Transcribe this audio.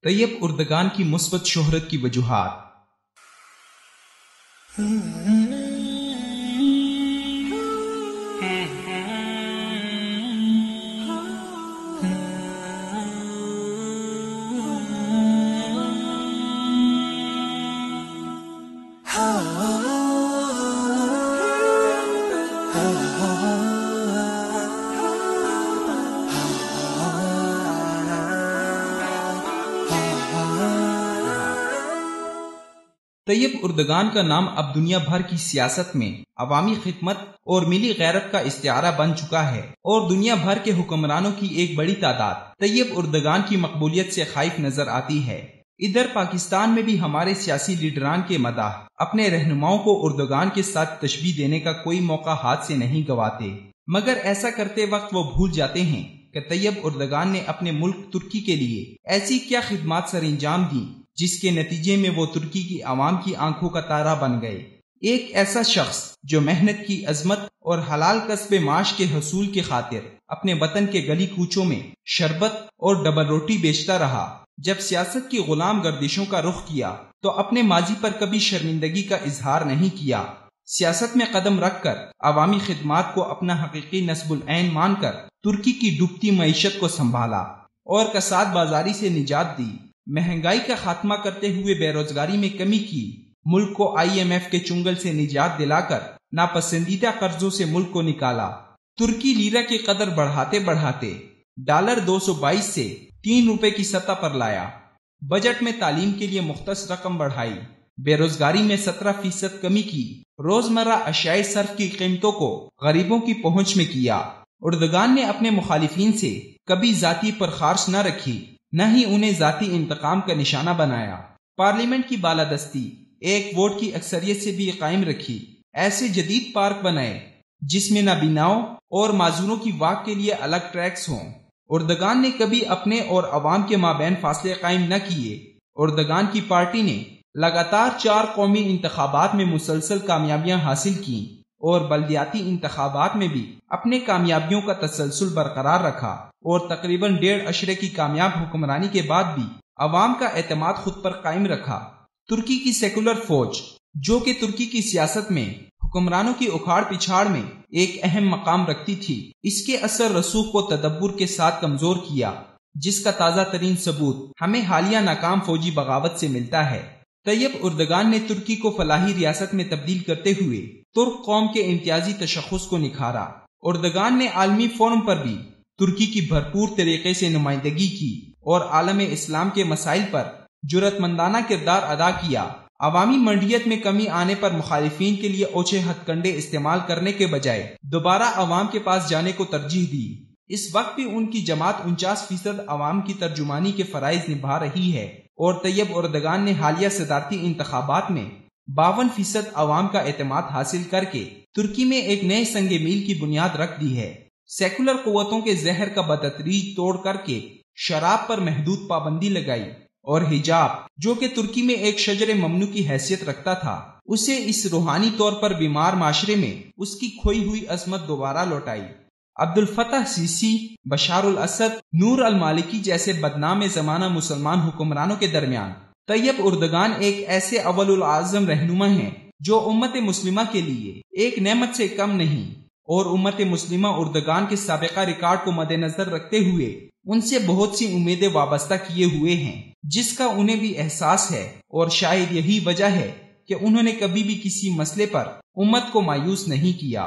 Tayyip Erdogan کی مثبت شہرت کی وجوہات۔ طیب اردگان کا نام اب دنیا بھر کی سیاست میں عوامی خدمت اور ملی غیرت کا استعارہ بن چکا ہے، اور دنیا بھر کے حکمرانوں کی ایک بڑی تعداد طیب اردگان کی مقبولیت سے خائف نظر آتی ہے۔ ادھر پاکستان میں بھی ہمارے سیاسی لیڈران کے مداح اپنے رہنماؤں کو اردگان کے ساتھ تشبیہ دینے کا کوئی موقع ہاتھ سے نہیں گواتے، مگر ایسا کرتے وقت وہ بھول جاتے ہیں کہ طیب اردگان نے اپنے ملک ترکی کے لیے ایسی کیا خدمات سر انجام دیں جس کے نتیجے میں وہ ترکی کی عوام کی آنکھوں کا تارا بن گئے۔ ایک ایسا شخص جو محنت کی عظمت اور حلال کسب معاش کے حصول کی خاطر اپنے وطن کے گلی کوچوں میں شربت اور ڈبل روٹی بیچتا رہا، جب سیاست کی غلام گردشوں کا رخ کیا تو اپنے ماضی پر کبھی شرمندگی کا اظہار نہیں کیا۔ سیاست میں قدم رکھ کر عوامی خدمات کو اپنا حقیقی نصب العین مان کر ترکی کی ڈوبتی معیشت کو سنبھالا اور کساد بازاری سے نجات دی، مہنگائی کا خاتمہ کرتے ہوئے بے روزگاری میں کمی کی، ملک کو IMF کے چنگل سے نجات دلا کر ناپسندیدہ قرضوں سے ملک کو نکالا، ترکی لیرہ کی قدر بڑھاتے بڑھاتے ڈالر 222 سے 3 روپے کی سطح پر لایا، بجٹ میں تعلیم کے لیے مختص رقم بڑھائی، بے روزگاری میں 17% کمی کی، روزمرہ اشیاء صرف کی قیمتوں کو غریبوں کی پہنچ میں کیا۔ اردگان نے اپنے مخالفین سے کبھی ذاتی پرخاش نہ رکھی، نہ ہی انہیں ذاتی انتقام کا نشانہ بنایا، پارلیمنٹ کی بالادستی ایک ووٹ کی اکثریت سے بھی قائم رکھی، ایسے جدید پارک بنائے جس میں نابیناؤں اور معذوروں کی واک کے لیے الگ ٹریکس ہوں۔ اردگان نے کبھی اپنے اور عوام کے مابین فاصلے قائم نہ کیے۔ اردگان کی پارٹی نے لگاتار 4 قومی انتخابات میں مسلسل کامیابیاں حاصل کیں اور بلدیاتی انتخابات میں بھی اپنے کامیابیوں کا تسلسل برقرار رکھا، اور تقریباً 1.5 عشرے کی کامیاب حکمرانی کے بعد بھی عوام کا اعتماد خود پر قائم رکھا۔ ترکی کی سیکولر فوج، جو کہ ترکی کی سیاست میں حکمرانوں کی اکھاڑ پچھاڑ میں ایک اہم مقام رکھتی تھی، اس کے اثر رسوخ کو تدبر کے ساتھ کمزور کیا، جس کا تازہ ترین ثبوت ہمیں حالیہ ناکام فوجی بغاوت سے ملتا ہے۔ طیب اردگان نے ترکی کو فلاحی ریاست میں تبدیل کرتے ہوئے ترک قوم کے امتیازی تشخص کو نکھارا۔ اردگان نے عالمی فورم پر بھی ترکی کی بھرپور طریقے سے نمائندگی کی اور عالم اسلام کے مسائل پر جرأت مندانہ کردار ادا کیا۔ عوامی مرڈیت میں کمی آنے پر مخالفین کے لیے اوچھے ہتھ کنڈے استعمال کرنے کے بجائے دوبارہ عوام کے پاس جانے کو ترجیح دی۔ اس وقت بھی ان کی جماعت 49% عوام کی ترجمانی کے فرائض نبھا رہی ہے، اور طیب اردگان نے حالیہ صدارتی انتخابات میں 52% عوام کا اعتماد حاصل کر کے ترکی میں ایک نئے سنگ میل کی بنیاد رکھ دی ہے۔ سیکولر قوتوں کے زہر کا بتدریج توڑ کر کے شراب پر محدود پابندی لگائی، اور حجاب، جو کہ ترکی میں ایک شجر ممنوع کی حیثیت رکھتا تھا، اسے اس روحانی طور پر بیمار معاشرے میں اس کی کھوئی ہوئی عظمت دوبارہ لوٹائی۔ عبد الفتاح سیسی، بشار الاسد، نور المالکی جیسے بدنام زمانہ مسلمان حکمرانوں کے درمیان طیب اردگان ایک ایسے اول الاعظم رہنما ہیں جو امت مسلمہ کے لیے ایک نعمت سے کم نہیں، اور امت مسلمہ اردگان کے سابقہ ریکارڈ کو مد نظر رکھتے ہوئے ان سے بہت سی امیدیں وابستہ کیے ہوئے ہیں، جس کا انہیں بھی احساس ہے، اور شاید یہی وجہ ہے کہ انہوں نے کبھی بھی کسی مسئلے پر امت کو مایوس نہیں کیا۔